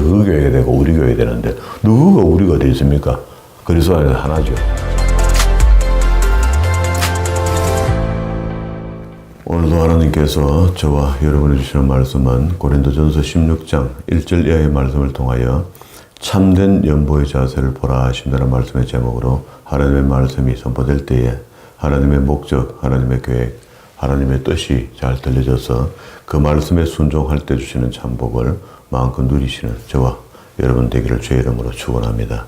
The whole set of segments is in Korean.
그 교회가 되고 우리 교회가 되는데 누구가 우리가 되겠습니까? 그리스도 안에서 하나죠. 오늘도 하나님께서 저와 여러분이 주시는 말씀은 고린도전서 16장 1절 이하의 말씀을 통하여 참된 연보의 자세를 보라 하신다는 말씀의 제목으로 하나님의 말씀이 선포될 때에 하나님의 목적, 하나님의 계획, 하나님의 뜻이 잘 들려져서 그 말씀에 순종할 때 주시는 참복을 마음껏 누리시는 저와 여러분 되기를 주의 이름으로 축원합니다.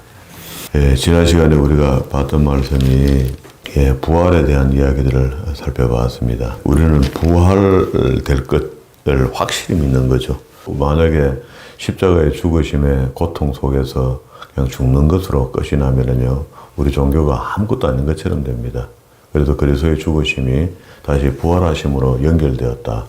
지난 시간에 우리가 봤던 말씀이 부활에 대한 이야기들을 살펴봤습니다. 우리는 부활될 것을 확실히 믿는 거죠. 만약에 십자가의 죽으심의 고통 속에서 그냥 죽는 것으로 끝이 나면은요, 우리 종교가 아무것도 아닌 것처럼 됩니다. 그래서 그리스도의 죽으심이 다시 부활하심으로 연결되었다.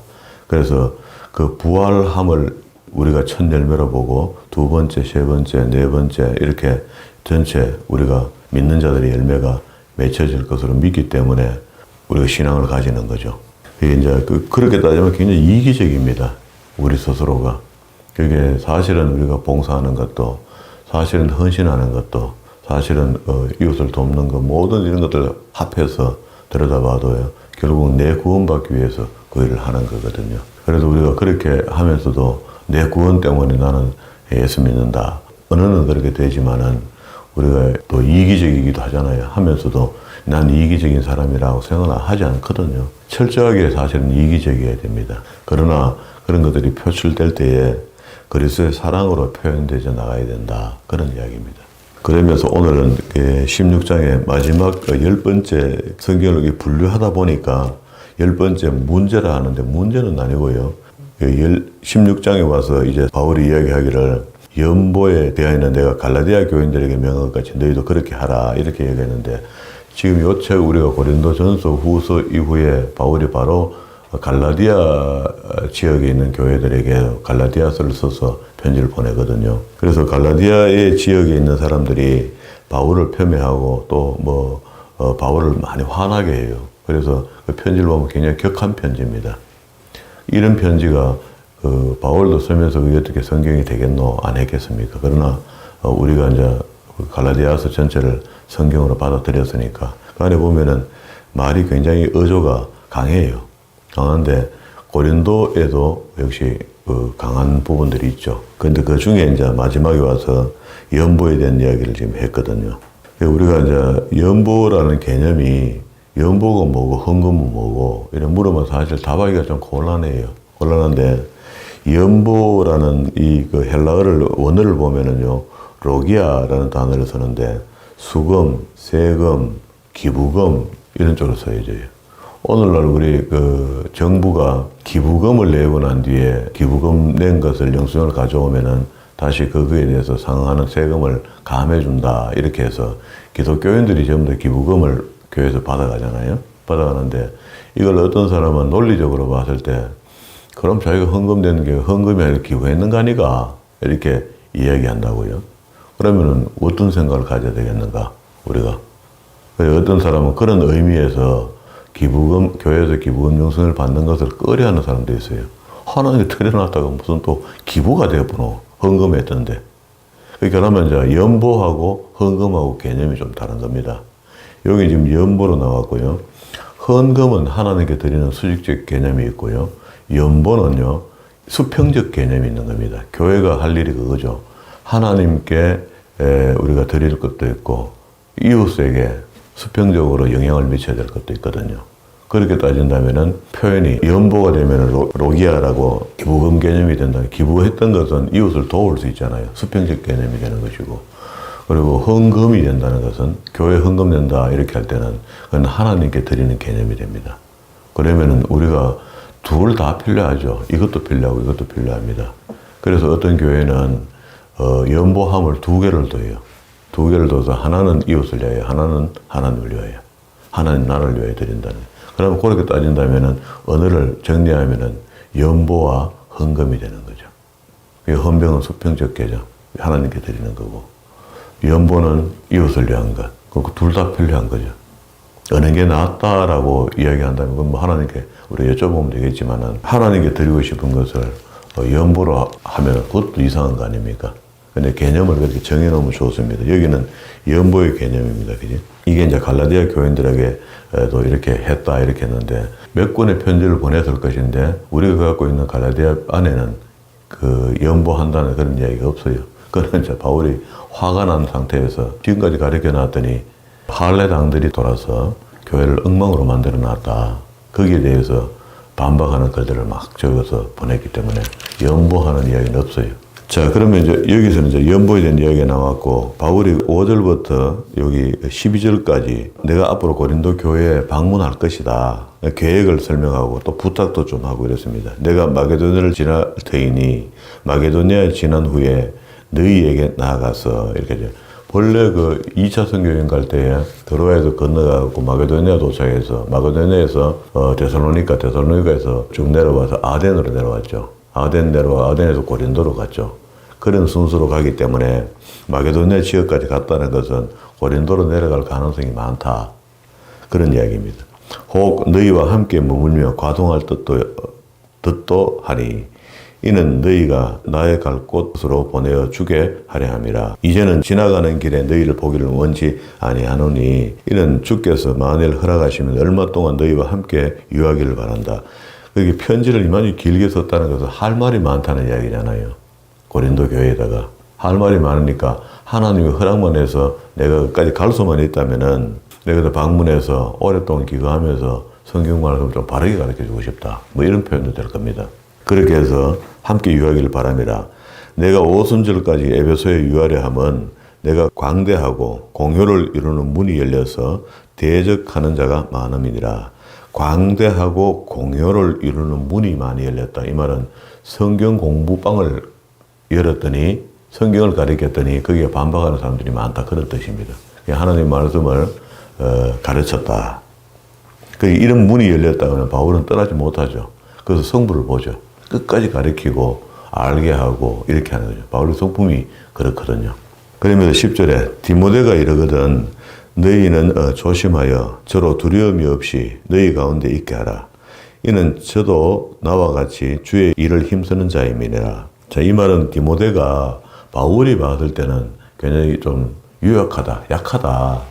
그래서 그 부활함을 우리가 첫 열매로 보고 두 번째, 세 번째, 네 번째 이렇게 전체 우리가 믿는 자들의 열매가 맺혀질 것으로 믿기 때문에 우리가 신앙을 가지는 거죠. 이게 이제 그렇게 따지면 굉장히 이기적입니다. 우리 스스로가. 그게 사실은 우리가 봉사하는 것도, 사실은 헌신하는 것도, 사실은 이웃을 돕는 것, 모든 이런 것들 합해서 들여다봐도요, 결국 내 구원받기 위해서 그 일을 하는 거거든요. 그래도 우리가 그렇게 하면서도 내 구원 때문에 나는 예수 믿는다. 어느는 그렇게 되지만은 우리가 또 이기적이기도 하잖아요. 하면서도 난 이기적인 사람이라고 생각을 하지 않거든요. 철저하게 사실은 이기적이어야 됩니다. 그러나 그런 것들이 표출될 때에 그리스도의 사랑으로 표현되어 나가야 된다. 그런 이야기입니다. 그러면서 오늘은 16장의 마지막 10번째 성경을 분류하다 보니까 10번째 문제라 하는데 문제는 아니고요. 16장에 와서 이제 바울이 이야기하기를 연보에 대하여는 내가 갈라디아 교인들에게 명한 것 같이 너희도 그렇게 하라 이렇게 얘기했는데 지금 요 책 우리가 고린도전서 후서 이후에 바울이 바로 갈라디아 지역에 있는 교회들에게 갈라디아서를 써서 편지를 보내거든요. 그래서 갈라디아의 지역에 있는 사람들이 바울을 폄훼하고 또 바울을 많이 화나게 해요. 그래서 그 편지를 보면 굉장히 격한 편지입니다. 이런 편지가 바울도 쓰면서 그게 어떻게 성경이 되겠노? 안 했겠습니까? 그러나 우리가 이제 갈라디아서 전체를 성경으로 받아들였으니까 그 안에 보면은 말이 굉장히 어조가 강해요. 강한데 고린도에도 역시 강한 부분들이 있죠. 그런데 그 중에 이제 마지막에 와서 연보에 대한 이야기를 지금 했거든요. 우리가 이제 연보라는 개념이 연보가 뭐고 헌금은 뭐고 이런 물으면 사실 답하기가 좀 곤란한데 연보라는 그 헬라어를 원어를 보면은요, 로기아라는 단어를 쓰는데 수금, 세금, 기부금 이런 쪽으로 써져요. 오늘날 우리 정부가 기부금을 내고 난 뒤에 기부금 낸 것을 영수증을 가져오면은 다시 그거에 대해서 상응하는 세금을 감해준다 이렇게 해서 기독교인들이 전부 다 기부금을 교회에서 받아가잖아요. 받아가는데 이걸 어떤 사람은 논리적으로 봤을 때 그럼 자기가 헌금 되는 게 헌금이 아니라 기부했는 거 아니가? 이렇게 이야기한다고요. 그러면은 어떤 생각을 가져야 되겠는가? 우리가. 어떤 사람은 그런 의미에서 기부금, 교회에서 기부금 영수증을 받는 것을 꺼려하는 사람도 있어요. 하나님이 틀어놨다가 무슨 또 기부가 되어보노? 헌금했던데. 그러면 이제 연보하고 헌금하고 개념이 좀 다른 겁니다. 여기 지금 연보로 나왔고요. 헌금은 하나님께 드리는 수직적 개념이 있고요. 연보는요, 수평적 개념이 있는 겁니다. 교회가 할 일이 그거죠. 하나님께 우리가 드릴 것도 있고, 이웃에게 수평적으로 영향을 미쳐야 될 것도 있거든요. 그렇게 따진다면은 표현이 연보가 되면 로기아라고 기부금 개념이 된다. 기부했던 것은 이웃을 도울 수 있잖아요. 수평적 개념이 되는 것이고. 그리고 헌금이 된다는 것은 교회 헌금 낸다 이렇게 할 때는 그건 하나님께 드리는 개념이 됩니다. 그러면은 우리가 둘 다 필요하죠. 이것도 필요하고 이것도 필요합니다. 그래서 어떤 교회는 연보함을 두 개를 둬요. 두 개를 둬서 하나는 이웃을 위하여, 하나는 하나님을 위하여, 하나는 나를 위하여 드린다는. 그러면 그렇게 따진다면은 언어를 정리하면은 연보와 헌금이 되는 거죠. 헌병은 수평적 개념, 하나님께 드리는 거고, 연보는 이웃을 위한 것. 둘 다 필요한 거죠. 어느 게 낫다라고 이야기한다면 그건 뭐 하나님께 우리가 여쭤보면 되겠지만은 하나님께 드리고 싶은 것을 연보로 하면 그것도 이상한 거 아닙니까? 근데 개념을 그렇게 정해놓으면 좋습니다. 여기는 연보의 개념입니다. 그지? 이게 이제 갈라디아 교인들에게도 이렇게 했다, 이렇게 했는데 몇 권의 편지를 보냈을 것인데 우리가 갖고 있는 갈라디아 안에는 그 연보한다는 그런 이야기가 없어요. 그는 이제 바울이 화가 난 상태에서 지금까지 가르쳐 놨더니 할례당들이 돌아서 교회를 엉망으로 만들어 놨다. 거기에 대해서 반박하는 글들을 막 적어서 보냈기 때문에 연보하는 이야기는 없어요. 자, 그러면 이제 여기서는 이제 연보에 대한 이야기가 나왔고, 바울이 5절부터 여기 12절까지 내가 앞으로 고린도 교회에 방문할 것이다. 계획을 설명하고 또 부탁도 좀 하고 이랬습니다. 내가 마게도냐를 지날 터이니 마게도냐에 지난 후에 너희에게 나아가서 이렇게 이제 본래 그 2차 선교여행 갈 때에 드로아에서 건너가고 마게도냐 도착해서 마게도냐에서 데살로니카에서 쭉 내려와서 아덴으로 내려왔죠. 아덴 내려와 아덴에서 고린도로 갔죠. 그런 순서로 가기 때문에 마게도냐 지역까지 갔다는 것은 고린도로 내려갈 가능성이 많다. 그런 이야기입니다. 혹 너희와 함께 머물며 과동할 뜻도 하니 이는 너희가 나의 갈 곳으로 보내어 주게 하려 함이라. 이제는 지나가는 길에 너희를 보기를 원치 아니하노니 이는 주께서 만일 허락하시면 얼마 동안 너희와 함께 유하기를 바란다. 여기 편지를 이만히 길게 썼다는 것은 할 말이 많다는 이야기잖아요. 고린도 교회에다가 할 말이 많으니까 하나님이 허락만 해서 내가 끝까지 갈 수만 있다면은 내가 방문해서 오랫동안 기거하면서 성경 말씀을 좀 바르게 가르쳐 주고 싶다. 뭐 이런 표현도 될 겁니다. 그렇게 해서 함께 유하기를 바랍니다. 내가 오순절까지 에베소에 유하려 함은 내가 광대하고 공효를 이루는 문이 열려서 대적하는 자가 많음이니라. 광대하고 공효를 이루는 문이 많이 열렸다. 이 말은 성경 공부방을 열었더니 성경을 가르쳤더니 거기에 반박하는 사람들이 많다. 그런 뜻입니다. 하나님 말씀을 가르쳤다. 이런 문이 열렸다면 바울은 떠나지 못하죠. 그래서 성부를 보죠. 끝까지 가르치고 알게 하고 이렇게 하는 거죠. 바울의 성품이 그렇거든요. 그러면서 10절에 디모데가 이러거든 너희는 조심하여 저로 두려움이 없이 너희 가운데 있게 하라. 이는 저도 나와 같이 주의 일을 힘쓰는 자임이니라. 자, 이 말은 디모데가 바울이 봤을 때는 굉장히 좀 유약하다, 약하다,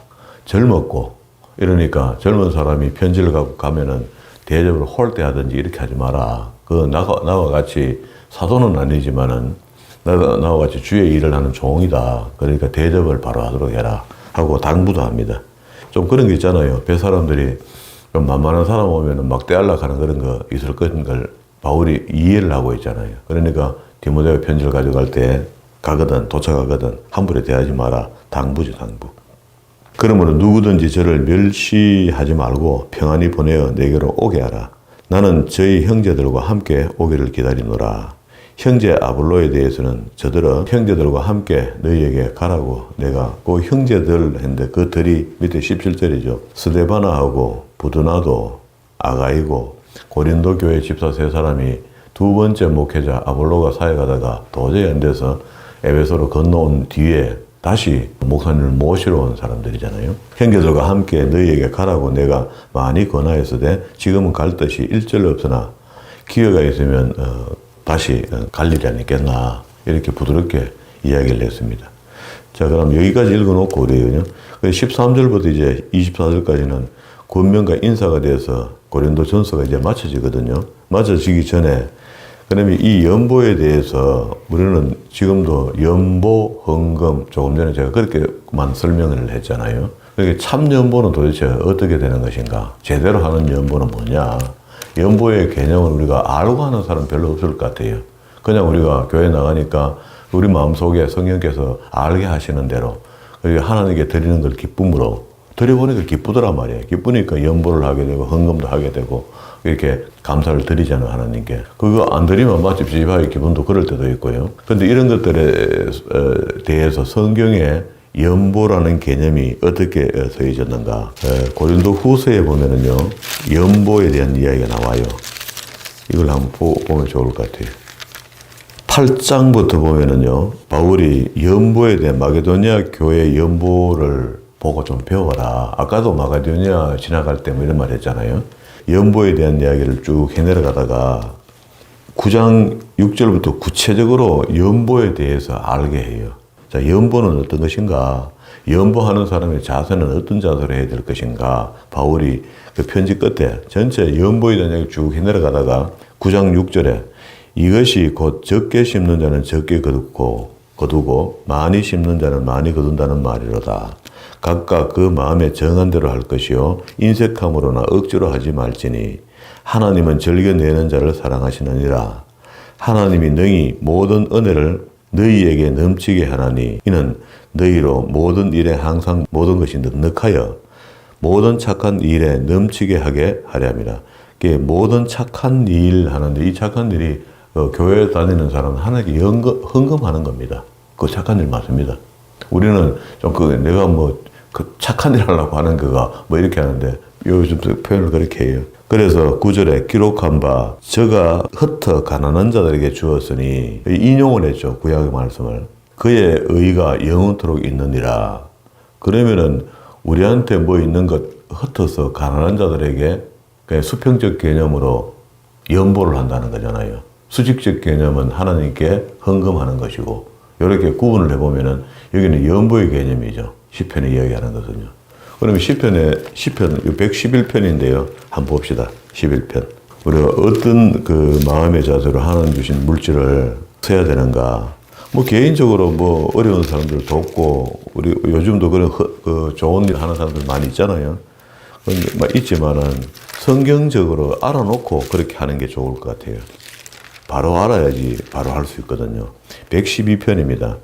젊었고 이러니까 젊은 사람이 편지를 갖고 가면은 대접을 홀대하든지 이렇게 하지 마라. 나와 같이 사도는 아니지만은 나와 같이 주의 일을 하는 종이다. 그러니까 대접을 바로 하도록 해라. 하고 당부도 합니다. 좀 그런 게 있잖아요. 배 사람들이 좀 만만한 사람 오면은 막 떼알락하는 그런 거 있을 것인 걸 바울이 이해를 하고 있잖아요. 그러니까 디모데가 편지를 가져갈 때 도착하거든 함부로 대하지 마라. 당부죠, 당부. 그러므로 누구든지 저를 멸시하지 말고 평안히 보내어 내게로 오게 하라. 나는 저희 형제들과 함께 오기를 기다리노라. 형제 아볼로에 대해서는 저들은 형제들과 함께 너희에게 가라고 내가 그 형제들 했는데 그 들이 밑에 17절이죠. 스데바나하고 부두나도 아가이고 고린도 교회 집사 세 사람이 두 번째 목회자 아볼로가 사역하다가 도저히 안 돼서 에베소로 건너온 뒤에 다시 목사님을 모시러 온 사람들이잖아요. 형제들과 함께 너희에게 가라고 내가 많이 권하였으되 지금은 갈 뜻이 일절 없으나 기회가 있으면 다시 갈 일이 아니겠나 이렇게 부드럽게 이야기를 했습니다. 자, 그럼 여기까지 읽어놓고 그래요. 13절부터 이제 24절까지는 권면과 인사가 돼서 고린도 전서가 이제 마쳐지거든요. 마쳐지기 전에 그러면 이 연보에 대해서 우리는 지금도 연보, 헌금, 조금 전에 제가 그렇게만 설명을 했잖아요. 그러니까 참 연보는 도대체 어떻게 되는 것인가? 제대로 하는 연보는 뭐냐? 연보의 개념을 우리가 알고 하는 사람 별로 없을 것 같아요. 그냥 우리가 교회 나가니까 우리 마음속에 성령께서 알게 하시는 대로 하나님께 드리는 걸 기쁨으로 드려보니까 기쁘더란 말이에요. 기쁘니까 연보를 하게 되고 헌금도 하게 되고 이렇게 감사를 드리잖아요, 하나님께. 그거 안 드리면 마치 찝찝하게 기분도 그럴 때도 있고요. 그런데 이런 것들에 대해서 성경에 연보라는 개념이 어떻게 서해졌는가. 고린도 후서에 보면은요, 연보에 대한 이야기가 나와요. 이걸 한번 보면 좋을 것 같아요. 8장부터 보면은요, 바울이 연보에 대한 마게도냐 교회 연보를 보고 좀 배워라. 아까도 마게도냐 지나갈 때 뭐 이런 말 했잖아요. 연보에 대한 이야기를 쭉 해내려가다가 9장 6절부터 구체적으로 연보에 대해서 알게 해요. 자, 연보는 어떤 것인가? 연보하는 사람의 자세는 어떤 자세로 해야 될 것인가? 바울이 그 편지 끝에 전체 연보에 대한 이야기 쭉 내려가다가 9장 6절에 이것이 곧 적게 심는 자는 적게 거두고 많이 심는 자는 많이 거둔다는 말이로다. 각각 그 마음에 정한 대로 할 것이요 인색함으로나 억지로 하지 말지니 하나님은 즐겨내는 자를 사랑하시느니라. 하나님이 능히 모든 은혜를 너희에게 넘치게 하나니 이는 너희로 모든 일에 항상 모든 것이 넉넉하여 모든 착한 일에 넘치게 하게 하려 함이라. 모든 착한 일 하는데 이 착한 일이 교회 다니는 사람은 하나님께 헌금하는 겁니다. 그 착한 일 맞습니다. 우리는 좀 내가 그 착한 일 하려고 하는 거가 이렇게 하는데 요즘 표현을 그렇게 해요. 그래서 9절에 기록한 바 저가 흩어 가난한 자들에게 주었으니 인용을 했죠. 구약의 말씀을. 그의 의가 영원토록 있느니라. 그러면은 우리한테 있는 것 흩어서 가난한 자들에게 그냥 수평적 개념으로 연보를 한다는 거잖아요. 수직적 개념은 하나님께 헌금하는 것이고 이렇게 구분을 해보면은 여기는 연보의 개념이죠. 시편에 이야기하는 것은요. 그러면 시편 111편인데요. 한번 봅시다. 11편. 우리가 어떤 그 마음의 자세로 하나님 주신 물질을 써야 되는가. 개인적으로 어려운 사람들 돕고, 우리 요즘도 그런 좋은 일 하는 사람들 많이 있잖아요. 있지만은 성경적으로 알아놓고 그렇게 하는 게 좋을 것 같아요. 바로 알아야지 바로 할 수 있거든요. 112편입니다.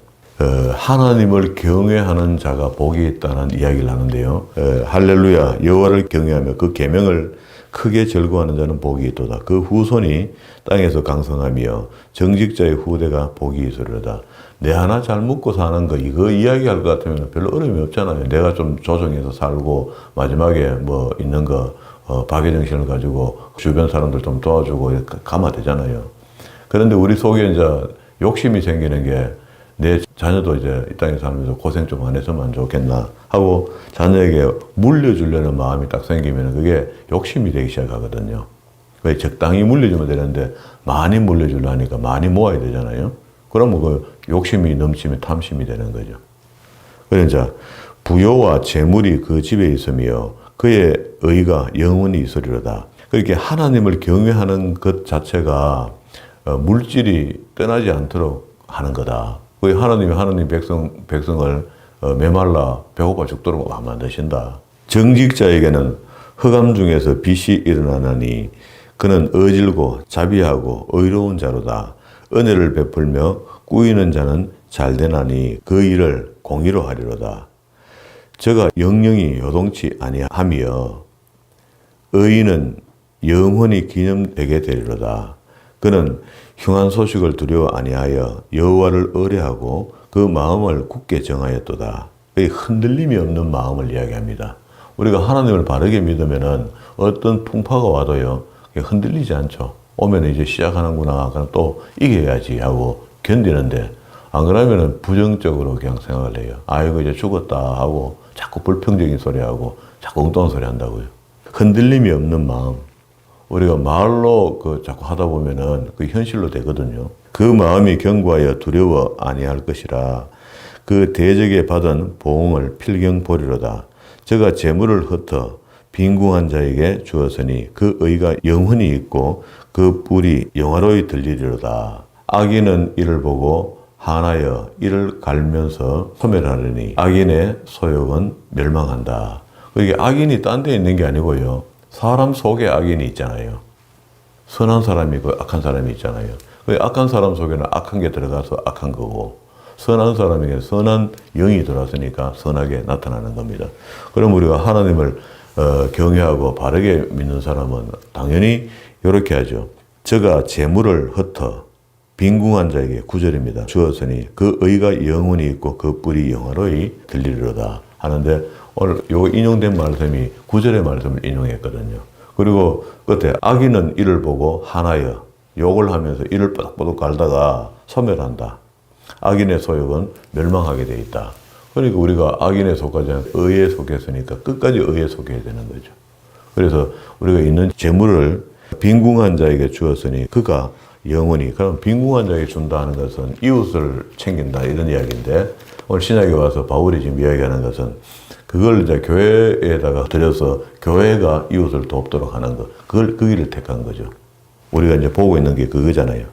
하나님을 경외하는 자가 복이 있다는 이야기를 하는데요. 할렐루야 여호와를 경외하며 그 계명을 크게 절거하는 자는 복이 있도다. 그 후손이 땅에서 강성하며 정직자의 후대가 복이 있으리로다. 내 하나 잘 먹고 사는 거 이거 이야기할 것 같으면 별로 어려움이 없잖아요. 내가 좀 조정해서 살고 마지막에 있는 거 박애정신을 가지고 주변 사람들 좀 도와주고 가면 되잖아요. 그런데 우리 속에 이제 욕심이 생기는 게 내 자녀도 이제 이 땅에 살면서 고생 좀 안 했으면 좋겠나 하고 자녀에게 물려주려는 마음이 딱 생기면 그게 욕심이 되기 시작하거든요. 왜 적당히 물려주면 되는데 많이 물려주려니까 많이 모아야 되잖아요. 그러면 그 욕심이 넘치면 탐심이 되는 거죠. 그러니까 부요와 재물이 그 집에 있으며 그의 의가 영원히 있으리로다. 그렇게 하나님을 경외하는 것 자체가 물질이 떠나지 않도록 하는 거다. 하나님 백성을 메말라 배고파 죽도록 안 만드신다. 정직자에게는 흑암 중에서 빛이 일어나나니 그는 어질고 자비하고 의로운 자로다. 은혜를 베풀며 꾸이는 자는 잘되나니 그 일을 공의로 하리로다. 저가 영영이 요동치 아니하며 의인은 영원히 기념되게 되리로다. 그는 흉한 소식을 두려워 아니하여 여호와를 의뢰하고 그 마음을 굳게 정하였도다. 흔들림이 없는 마음을 이야기합니다. 우리가 하나님을 바르게 믿으면은 어떤 풍파가 와도요 흔들리지 않죠. 오면 이제 시작하는구나. 그럼 또 이겨야지 하고 견디는데 안 그러면은 부정적으로 그냥 생각을 해요. 아이고 이제 죽었다 하고 자꾸 불평적인 소리 하고 자꾸 엉뚱한 소리 한다고요. 흔들림이 없는 마음. 우리가 말로 자꾸 하다 보면은 그 현실로 되거든요. 그 마음이 견고하여 두려워 아니할 것이라. 그 대적에 받은 보응을 필경 보리로다. 저가 재물을 흩어 빈궁한 자에게 주었으니 그 의가 영원히 있고 그 뿔이 영화로이 들리리로다. 악인은 이를 보고 한하여 이를 갈면서 소멸하려니 악인의 소욕은 멸망한다. 이게 악인이 딴 데 있는 게 아니고요. 사람 속에 악인이 있잖아요. 선한 사람이 있고 악한 사람이 있잖아요. 악한 사람 속에는 악한 게 들어가서 악한 거고 선한 사람에게 선한 영이 들어왔으니까 선하게 나타나는 겁니다. 그럼 우리가 하나님을 경외하고 바르게 믿는 사람은 당연히 이렇게 하죠. 저가 재물을 흩어 빈궁한 자에게 9절입니다. 주었으니 그 의가 영원히 있고 그 뿔이 영화로이 들리리로다 하는데 오늘 요 인용된 말씀이 9절의 말씀을 인용했거든요. 그리고 끝에 악인은 이를 보고 하나여 욕을 하면서 이를 뽀득뽀득 갈다가 소멸한다. 악인의 소욕은 멸망하게 돼 있다. 그러니까 우리가 악인에 속하지 않고 의에 속했으니까 끝까지 의에 속해야 되는 거죠. 그래서 우리가 있는 재물을 빈궁한 자에게 주었으니 그가 영원히. 그럼 빈궁한 자에게 준다 하는 것은 이웃을 챙긴다 이런 이야기인데, 오늘 신약에 와서 바울이 지금 이야기하는 것은 그걸 이제 교회에다가 들여서 교회가 이웃을 돕도록 하는 것, 그 길을 택한 거죠. 우리가 이제 보고 있는 게 그거잖아요.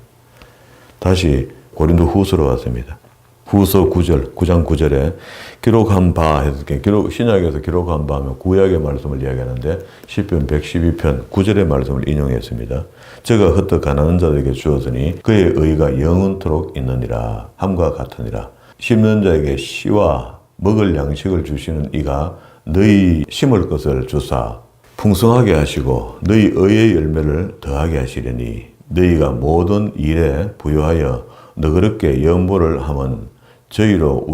다시 고린도 후서로 왔습니다. 후서 9장 9절에 기록한 바 해서 신약에서 기록한 바 하면 구약의 말씀을 이야기하는데 시편 112편 9절의 말씀을 인용했습니다. 저가 흩어 가난한 자들에게 주었으니 그의 의가 영원토록 있느니라 함과 같으니라. 심는 자에게 씨와 먹을 양식을 주시는 이가 너희 심을 것을 주사 풍성하게 하시고 너희 의의 열매를 더하게 하시려니 너희가 모든 일에 부유하여 너그럽게 연보를 하면 저희로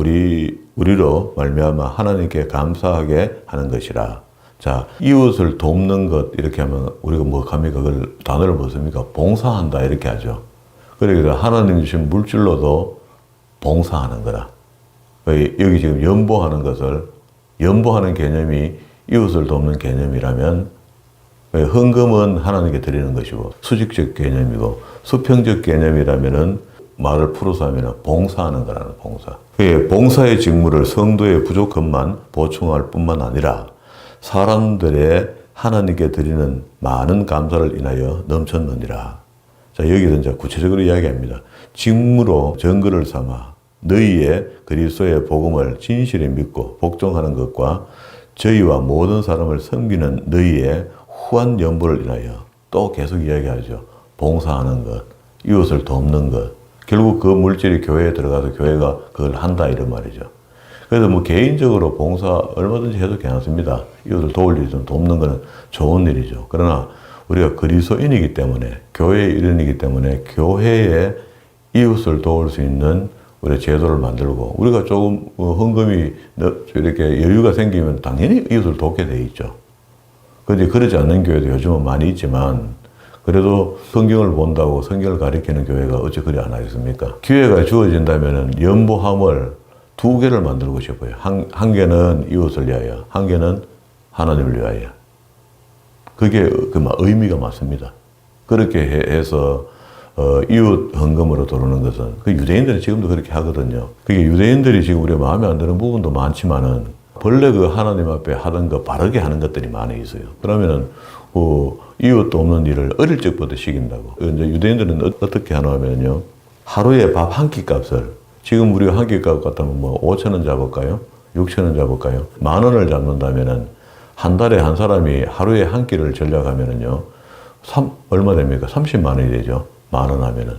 우리로 말미암아 하나님께 감사하게 하는 것이라. 자, 이웃을 돕는 것 이렇게 하면 우리가 뭐 합니까? 그걸 단어를 뭐 씁니까? 봉사한다 이렇게 하죠. 그러니까 하나님 주신 물질로도 봉사하는 거라. 여기 지금 연보하는 것을 연보하는 개념이 이웃을 돕는 개념이라면 헌금은 하나님께 드리는 것이고 수직적 개념이고 수평적 개념이라면은 말을 풀어서 하면 봉사하는 거라는 봉사. 봉사의 직무를 성도의 부족함만 보충할 뿐만 아니라 사람들의 하나님께 드리는 많은 감사를 인하여 넘쳤느니라. 자, 여기서 이제 구체적으로 이야기합니다. 직무로 증거를 삼아 너희의 그리스도의 복음을 진실히 믿고 복종하는 것과 저희와 모든 사람을 섬기는 너희의 후한 연보를 인하여 또 계속 이야기하죠. 봉사하는 것, 이웃을 돕는 것. 결국 그 물질이 교회에 들어가서 교회가 그걸 한다 이런 말이죠. 그래서 뭐 개인적으로 봉사 얼마든지 해도 괜찮습니다. 이웃을 도울 일 좀 돕는 것은 좋은 일이죠. 그러나 우리가 그리스도인이기 때문에 교회의 일원이기 때문에 교회에 이웃을 도울 수 있는 우리 제도를 만들고 우리가 조금 헌금이 이렇게 여유가 생기면 당연히 이웃을 돕게 돼 있죠. 그런데 그러지 않는 교회도 요즘은 많이 있지만 그래도 성경을 본다고 성경을 가리키는 교회가 어찌 그리 안 하겠습니까? 기회가 주어진다면 연보함을 두 개를 만들고 싶어요. 한 개는 이웃을 위하여, 한 개는 하나님을 위하여. 그게 의미가 맞습니다. 그렇게 해서 이웃 헌금으로 들어오는 것은 그 유대인들은 지금도 그렇게 하거든요. 그게 유대인들이 지금 우리가 마음에 안 드는 부분도 많지만은 본래 그 하나님 앞에 하던 거 바르게 하는 것들이 많이 있어요. 그러면은 이웃도 없는 일을 어릴 적부터 시킨다고. 이제 유대인들은 어떻게 하냐면요. 하루에 밥 한 끼 값을 지금 우리가 한 끼 값 같다면 뭐 5,000원 잡을까요? 6,000원 잡을까요? 10,000원을 잡는다면은 한 달에 한 사람이 하루에 한 끼를 전략하면은요. 얼마 됩니까? 30만 원이 되죠. 10,000원 하면은.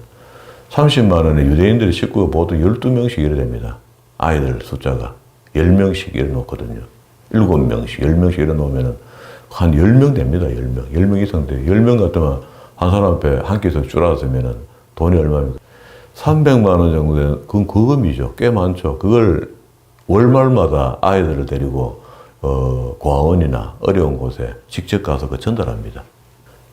30만 원에 유대인들의 식구가 보통 12명씩 이래 됩니다. 아이들 숫자가. 10명씩 이래 놓거든요. 7명씩, 10명씩 이래 놓으면은 한 10명 됩니다. 10명. 10명 이상 돼요. 10명 같으면 한 사람 앞에 한 끼씩 줄어들면 돈이 얼마입니까? 300만 원 정도 되는, 그건 거금이죠. 꽤 많죠. 그걸 월말마다 아이들을 데리고, 고아원이나 어려운 곳에 직접 가서 그 전달합니다.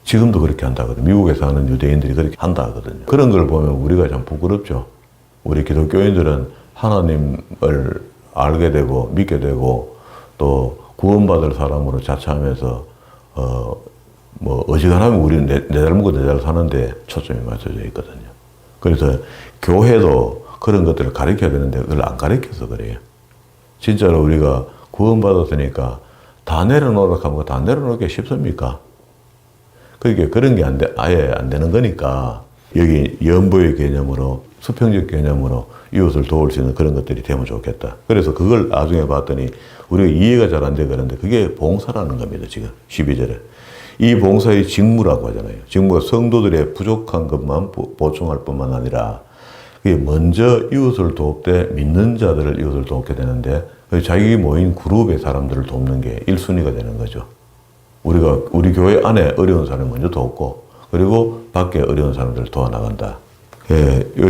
지금도 그렇게 한다거든요. 미국에 사는 유대인들이 그렇게 한다 하거든요. 그런 걸 보면 우리가 참 부끄럽죠. 우리 기독교인들은 하나님을 알게 되고, 믿게 되고, 또 구원받을 사람으로 자처하면서 어지간하면 우리는 내 잘 먹고 내 잘 사는데 초점이 맞춰져 있거든요. 그래서 교회도 그런 것들을 가르쳐야 되는데 그걸 안 가르쳐서 그래요. 진짜로 우리가 구원받았으니까 다 내려놓으라고 하면 다 내려놓기 쉽습니까? 그러니까 그런 게 아예 안 되는 거니까 여기 연보의 개념으로 수평적 개념으로 이웃을 도울 수 있는 그런 것들이 되면 좋겠다. 그래서 그걸 나중에 봤더니 우리가 이해가 잘 안 되거든요. 그게 봉사라는 겁니다. 지금 12절에. 이 봉사의 직무라고 하잖아요. 직무가 성도들의 부족한 것만 보충할 뿐만 아니라 그게 먼저 이웃을 돕되 믿는 자들을 이웃을 돕게 되는데 자기 모인 그룹의 사람들을 돕는 게 1순위가 되는 거죠. 우리 교회 안에 어려운 사람을 먼저 돕고 그리고 밖에 어려운 사람들을 도와나간다.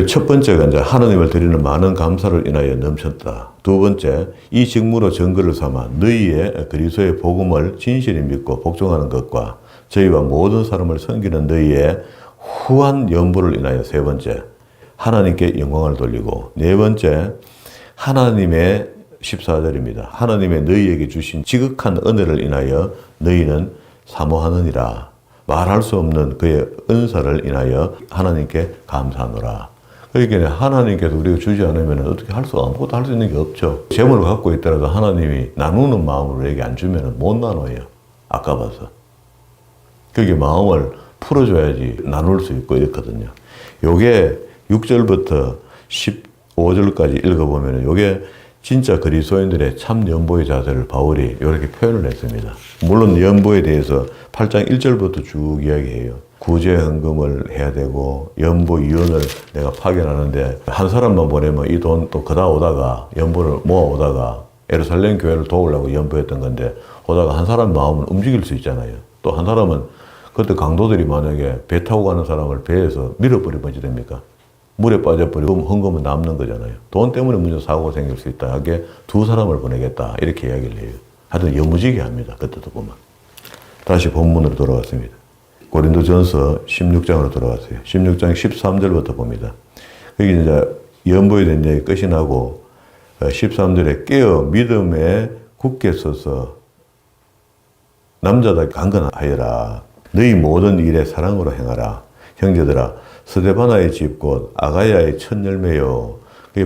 첫 번째가 이제 하나님을 드리는 많은 감사를 인하여 넘쳤다. 두 번째, 이 직무로 증거를 삼아 너희의 그리스도의 복음을 진실히 믿고 복종하는 것과 저희와 모든 사람을 섬기는 너희의 후한 연보를 인하여 세 번째, 하나님께 영광을 돌리고 네 번째, 하나님의 14절입니다. 하나님의 너희에게 주신 지극한 은혜를 인하여 너희는 사모하느니라. 말할 수 없는 그의 은사를 인하여 하나님께 감사하노라. 그러니까 하나님께서 우리가 주지 않으면 어떻게 할 수, 아무것도 할 수 있는 게 없죠. 재물을 갖고 있더라도 하나님이 나누는 마음으로 우리에게 안 주면 못 나눠요. 아까워서. 그게 마음을 풀어줘야지 나눌 수 있고 이렇거든요. 요게 6절부터 15절까지 읽어보면 요게 진짜 그리스도인들의 참 연보의 자세를 바울이 이렇게 표현을 했습니다. 물론 연보에 대해서 8장 1절부터 쭉 이야기해요. 구제 헌금을 해야 되고 연보 위원을 내가 파견하는데 한 사람만 보내면 이 돈 또 그다 오다가 연보를 모아 오다가 예루살렘 교회를 도우려고 연보했던 건데 오다가 한 사람 마음은 움직일 수 있잖아요. 또 한 사람은 그때 강도들이 만약에 배 타고 가는 사람을 배에서 밀어버리면 어찌 됩니까? 물에 빠져버리고 헌금은 남는 거잖아요. 돈 때문에 문제 사고가 생길 수 있다. 하게 두 사람을 보내겠다. 이렇게 이야기를 해요. 하여튼 여무지게 합니다. 그때도 보면. 다시 본문으로 돌아왔습니다. 고린도전서 16장으로 돌아왔어요. 16장 13절부터 봅니다. 여기 이제 연보에 대한 얘기 끝이 나고 13절에 깨어 믿음에 굳게 서서 남자답게 강건하여라. 너희 모든 일에 사랑으로 행하라. 형제들아 스데바나의 집 곧 아가야의 첫 열매요.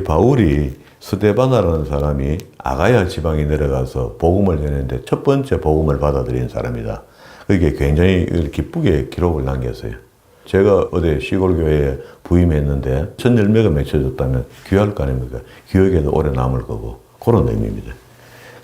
바울이 스데바나라는 사람이 아가야 지방에 내려가서 복음을 전했는데 첫 번째 복음을 받아들인 사람이다. 그게 굉장히 기쁘게 기록을 남겼어요. 제가 어디 시골 교회에 부임했는데 첫 열매가 맺혀졌다면 귀할 거 아닙니까? 기억에도 오래 남을 거고 그런 의미입니다.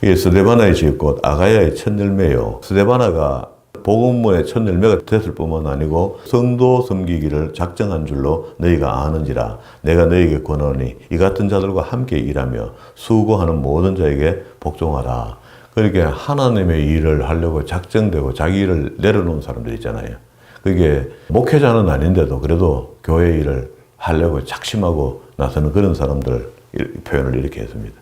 이게 스데바나의 집 곧 아가야의 첫 열매요. 스데바나가 복음문의 첫 열매가 됐을 뿐만 아니고 성도 섬기기를 작정한 줄로 너희가 아는지라. 내가 너희에게 권하노니 이 같은 자들과 함께 일하며 수고하는 모든 자에게 복종하라. 그렇게 하나님의 일을 하려고 작정되고 자기 일을 내려놓은 사람들 있잖아요. 그게 목회자는 아닌데도 그래도 교회 일을 하려고 작심하고 나서는 그런 사람들 표현을 이렇게 했습니다.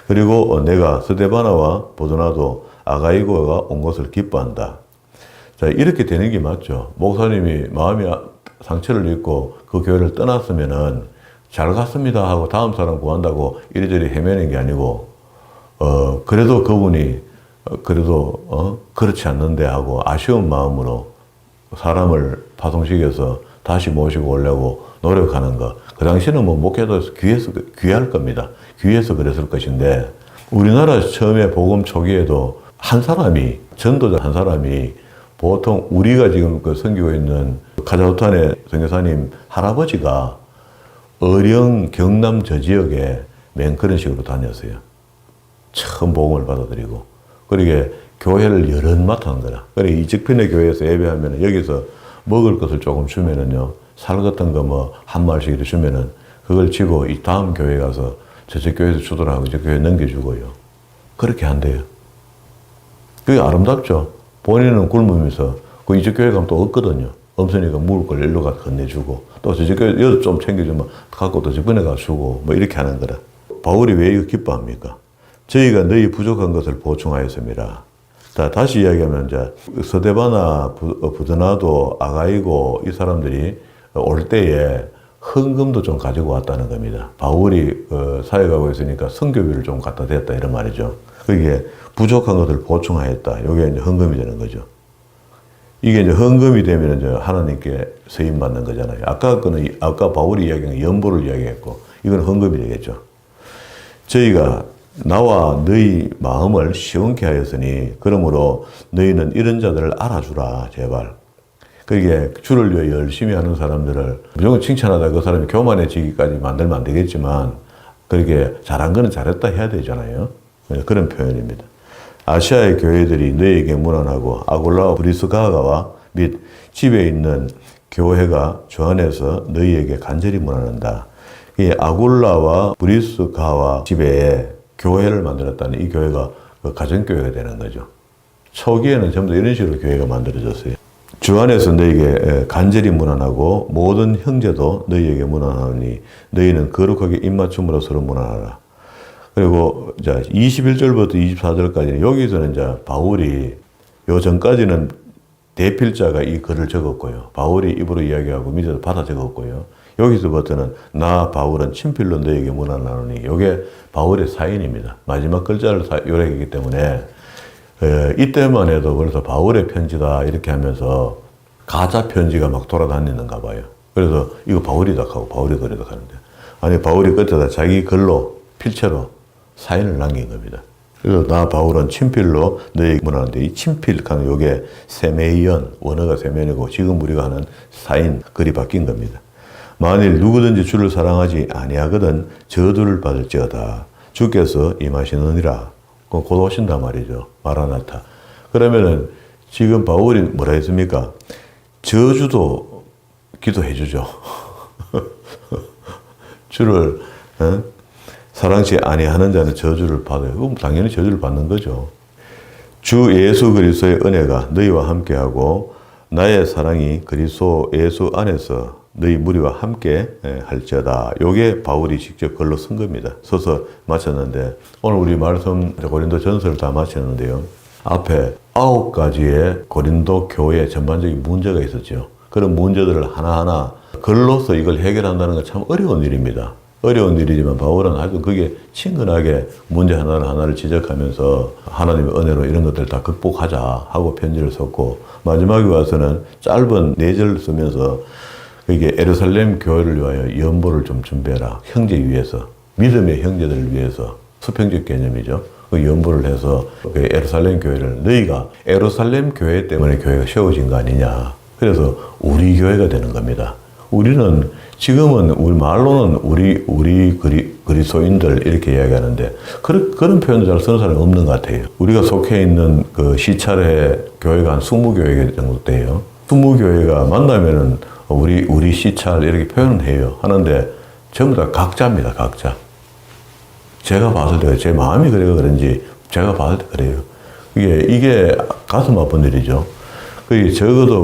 그리고 내가 스데바나와 보드나도 아가이고가 온 것을 기뻐한다. 자, 이렇게 되는 게 맞죠. 목사님이 마음이 상처를 입고 그 교회를 떠났으면은 잘 갔습니다 하고 다음 사람 구한다고 이리저리 헤매는 게 아니고, 그래도 그분이, 그렇지 않는데 하고 아쉬운 마음으로 사람을 파송시켜서 다시 모시고 오려고 노력하는 거. 그 당시에는 뭐 목회도 귀할 겁니다. 귀해서 그랬을 것인데, 우리나라 처음에 복음 초기에도 한 사람이, 전도자 한 사람이 보통 우리가 지금 섬기고 있는 카자흐탄의 선교사님 할아버지가 어령 경남 저 지역에 맨 그런 식으로 다녔어요. 처음 복음을 받아들이고. 그러게 교회를 여럿 맡은 거라. 그래 이직편의 교회에서 예배하면 여기서 먹을 것을 조금 주면은요, 살 같은 거 뭐 한 마리씩 이렇게 주면은 그걸 지고 이 다음 교회 가서 저쪽 교회에서 주더라고 저 교회 넘겨주고요. 그렇게 한대요. 그게 아름답죠. 본인은 굶으면서 그 이쪽 교회 가면 또 없거든요. 없으니까 먹을 걸 일로 가서 건네주고 또 저쪽 교회 여기 좀 챙겨주면 갖고 또 저번에 가서 주고 뭐 이렇게 하는 거라. 바울이 왜 이거 기뻐합니까? 저희가 너희 부족한 것을 보충하였습니다. 자, 다시 이야기하면 이제 스데바나, 부드나도, 아가이고 이 사람들이 올 때에 헌금도 좀 가지고 왔다는 겁니다. 바울이 사회 가고 있으니까 선교비를 좀 갖다 댔다 이런 말이죠. 그게 부족한 것을 보충하였다. 이게 이제 헌금이 되는 거죠. 이게 이제 헌금이 되면 이제 하나님께 세임 받는 거잖아요. 아까 바울이 이야기한 연보를 이야기했고, 이건 헌금이 되겠죠. 저희가 나와 너희 마음을 시원케 하였으니, 그러므로 너희는 이런 자들을 알아주라, 제발. 그게 주를 위해 열심히 하는 사람들을 무조건 칭찬하다 그 사람이 교만해지기까지 만들면 안 되겠지만, 그렇게 잘한 거는 잘했다 해야 되잖아요. 그런 표현입니다. 아시아의 교회들이 너희에게 문안하고 아굴라와 브리스가가와 및 집에 있는 교회가 주 안에서 너희에게 간절히 문안한다. 이 아굴라와 브리스가와 집에 교회를 만들었다는 이 교회가 그 가정교회가 되는 거죠. 초기에는 전부 다 이런 식으로 교회가 만들어졌어요. 주 안에서 너희에게 간절히 문안하고 모든 형제도 너희에게 문안하니 너희는 거룩하게 입맞춤으로 서로 문안하라. 그리고 이제 21절부터 24절까지는 여기서는 이제 바울이 요 전까지는 대필자가 이 글을 적었고요. 바울이 입으로 이야기하고 밑에서 받아 적었고요. 여기서부터는 나 바울은 친필로 너에게 문안하노니 이게 바울의 사인입니다. 마지막 글자를 요약이기 때문에 이때만 해도 그래서 바울의 편지다 이렇게 하면서 가짜 편지가 막 돌아다니는가 봐요. 그래서 이거 바울이다 하고 바울이 그래도 하는데, 아니 바울이 끝에다 자기 글로 필체로 사인을 남긴 겁니다. 그래서 나 바울은 친필로 너에게 문하는데, 이 친필하는 요게 세메이언, 원어가 세면이고 지금 우리가 하는 사인, 글이 바뀐 겁니다. 만일 누구든지 주를 사랑하지 아니하거든 저주를 받을지어다. 주께서 임하시느니라. 곧 오신단 말이죠. 마라나타. 그러면은 지금 바울이 뭐라 했습니까? 저주도 기도해 주죠. 주를 사랑치 아니하는 자는 저주를 받아요. 그럼 당연히 저주를 받는 거죠. 주 예수 그리스도의 은혜가 너희와 함께하고 나의 사랑이 그리스도 예수 안에서 너희 무리와 함께 할지어다. 요게 바울이 직접 글로 쓴 겁니다. 써서 마쳤는데, 오늘 우리 말씀 고린도 전서를 다 마쳤는데요. 앞에 9가지의 고린도 교회의 전반적인 문제가 있었죠. 그런 문제들을 하나하나 글로서 이걸 해결한다는 건 참 어려운 일입니다. 어려운 일이지만 바울은 아주 그게 친근하게 문제 하나를 지적하면서 하나님의 은혜로 이런 것들 다 극복하자 하고 편지를 썼고, 마지막에 와서는 짧은 4절을 쓰면서 이게 예루살렘 교회를 위하여 연보를 좀 준비해라. 형제 위해서, 믿음의 형제들을 위해서, 수평적 개념이죠. 그 연보를 해서 그 예루살렘 교회를, 너희가 예루살렘 교회 때문에 교회가 세워진 거 아니냐. 그래서 우리 교회가 되는 겁니다. 우리는 지금은 우리 말로는 우리 그리스도인들 이렇게 이야기하는데 그런 표현을 잘 쓰는 사람이 없는 것 같아요. 우리가 속해 있는 그 시찰의 교회가 한 20교회 정도 돼요. 20교회가 만나면은 우리 시찰 이렇게 표현을 해요. 하는데 전부 다 각자입니다. 각자. 제가 봤을 때 제 마음이 그래서 그런지 제가 봤을 때 그래요. 이게 가슴 아픈 일이죠. 그게 적어도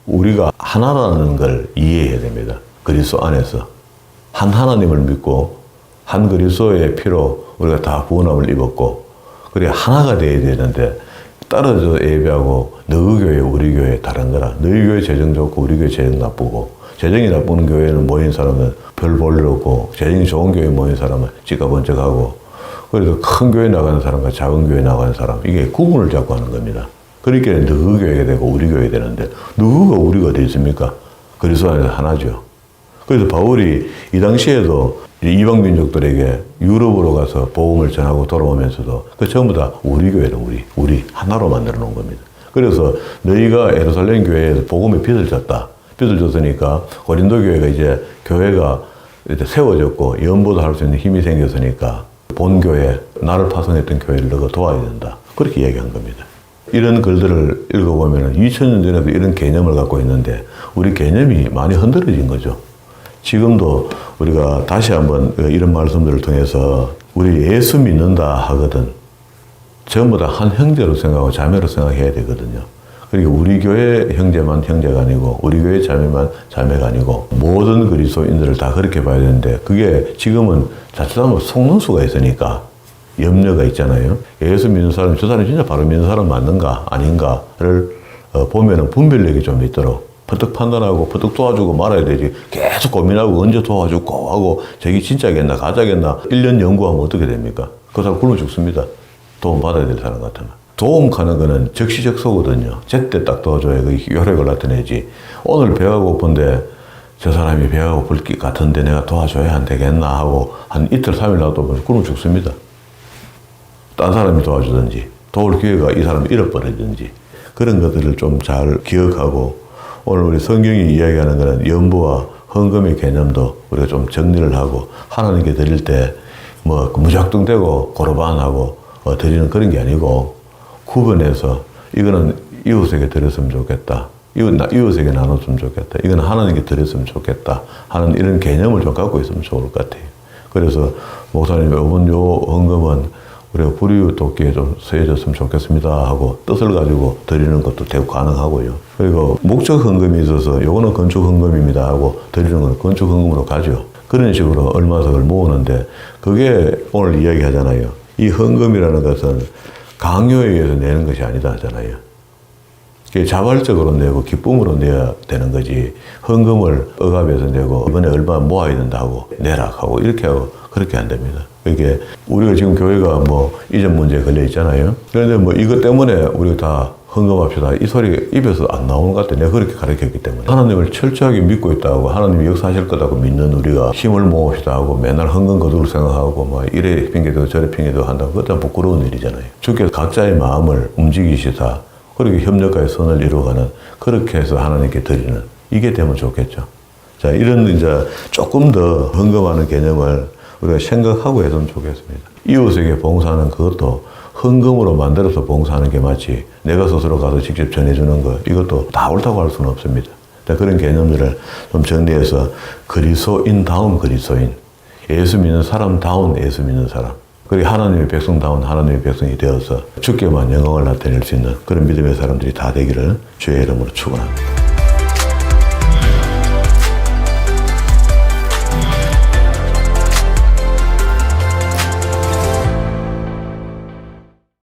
우리가 하나라는 걸 이해해야 됩니다. 그리스도 안에서 한 하나님을 믿고 한 그리스도의 피로 우리가 다 구원함을 입었고, 그래 하나가 돼야 되는데 떨어져 예배하고 너희 교회 우리 교회 다른 거라. 너희 교회 재정 좋고 우리 교회 재정 나쁘고, 재정이 나쁜 교회는 모인 사람은 별 볼일 없고 재정이 좋은 교회에 모인 사람은 지가 번쩍하고, 그래서 큰 교회 나가는 사람과 작은 교회 나가는 사람, 이게 구분을 잡고 하는 겁니다. 그러니까 너희 교회가 되고 우리 교회가 되는데 누구가 우리가 어디 있습니까? 그리스도 안에서 하나죠. 그래서 바울이 이 당시에도 이방 민족들에게 유럽으로 가서 복음을 전하고 돌아오면서도 그 전부 다 우리 교회다. 우리 하나로 만들어 놓은 겁니다. 그래서 너희가 예루살렘 교회에서 복음의 빛을 줬다. 빛을 줬으니까 고린도 교회가 이제 교회가 이제 세워졌고 연보도 할 수 있는 힘이 생겼으니까 본교회, 나를 파송했던 교회를 너가 도와야 된다. 그렇게 얘기한 겁니다. 이런 글들을 읽어보면 2000년 전에도 이런 개념을 갖고 있는데 우리 개념이 많이 흔들어진 거죠. 지금도 우리가 다시 한번 이런 말씀들을 통해서 우리 예수 믿는다 하거든 전부 다 한 형제로 생각하고 자매로 생각해야 되거든요. 그러니까 우리 교회 형제만 형제가 아니고 우리 교회 자매만 자매가 아니고 모든 그리스도인들을 다 그렇게 봐야 되는데, 그게 지금은 자칫하면 속는 수가 있으니까 염려가 있잖아요. 예수 믿는 사람, 저 사람이 진짜 바로 믿는 사람 맞는가 아닌가를 보면은 분별력이 좀 있도록 퍼뜩 판단하고 퍼뜩 도와주고 말아야 되지. 계속 고민하고 언제 도와주고 하고 저기 진짜겠나 가짜겠나 1년 연구하면 어떻게 됩니까? 그 사람 굶어 죽습니다. 도움 받아야 될 사람 같으면. 도움 가는 거는 적시적소거든요. 제때 딱 도와줘야 그 효력을 나타내지. 오늘 배가 고픈데 저 사람이 배가 고플 것 같은데 내가 도와줘야 안 되겠나 하고 한 이틀 3일 놔두면 굶어 죽습니다. 딴 사람이 도와주든지 도울 기회가 이 사람이 잃어버리든지 그런 것들을 좀 잘 기억하고, 오늘 우리 성경이 이야기하는 것은 연보와 헌금의 개념도 우리가 좀 정리를 하고 하나님께 드릴 때 뭐 무작정되고 고르반하고 드리는 그런 게 아니고 구분해서 이거는 이웃에게 드렸으면 좋겠다. 이웃에게 나눴으면 좋겠다. 이건 하나님께 드렸으면 좋겠다 하는 이런 개념을 좀 갖고 있으면 좋을 것 같아요. 그래서 목사님 이번 요 헌금은 우리가 불이웃 돕기에 좀 쓰여졌으면 좋겠습니다 하고 뜻을 가지고 드리는 것도 대부 가능하고요. 그리고 목적 헌금이 있어서 요거는 건축 헌금입니다 하고 드리는 건 건축 헌금으로 가죠. 그런 식으로 얼마석을 모으는데 그게 오늘 이야기하잖아요. 이 헌금이라는 것은 강요에 의해서 내는 것이 아니다 하잖아요. 자발적으로 내고 기쁨으로 내야 되는 거지, 헌금을 억압해서 내고 이번에 얼마 모아야 된다고 내라 하고 이렇게 하고 그렇게 안 됩니다. 이게 우리가 지금 교회가 뭐 이전 문제에 걸려 있잖아요. 그런데 뭐 이것 때문에 우리가 다 헌금합시다. 이 소리 입에서 안 나오는 것 같아. 내가 그렇게 가르쳤기 때문에. 하나님을 철저하게 믿고 있다고, 하나님이 역사하실 거다고 믿는 우리가 힘을 모읍시다 하고 맨날 헌금 거둘 생각하고 뭐 이래 핑계대고 저래 핑계대고 한다고 그것도 부끄러운 일이잖아요. 주께서 각자의 마음을 움직이시다. 그렇게 협력과의 선을 이루어가는, 그렇게 해서 하나님께 드리는, 이게 되면 좋겠죠. 자, 이런 이제 조금 더 헌금하는 개념을 우리가 생각하고 했으면 좋겠습니다. 이웃에게 봉사하는 그것도 헌금으로 만들어서 봉사하는 게 맞지, 내가 스스로 가서 직접 전해주는 거, 이것도 다 옳다고 할 수는 없습니다. 그런 개념들을 좀 정리해서 그리스도인다운 그리스도인, 예수 믿는 사람다운 예수 믿는 사람, 그리고 하나님의 백성다운 하나님의 백성이 되어서 주께만 영광을 나타낼 수 있는 그런 믿음의 사람들이 다 되기를 주의 이름으로 축원합니다.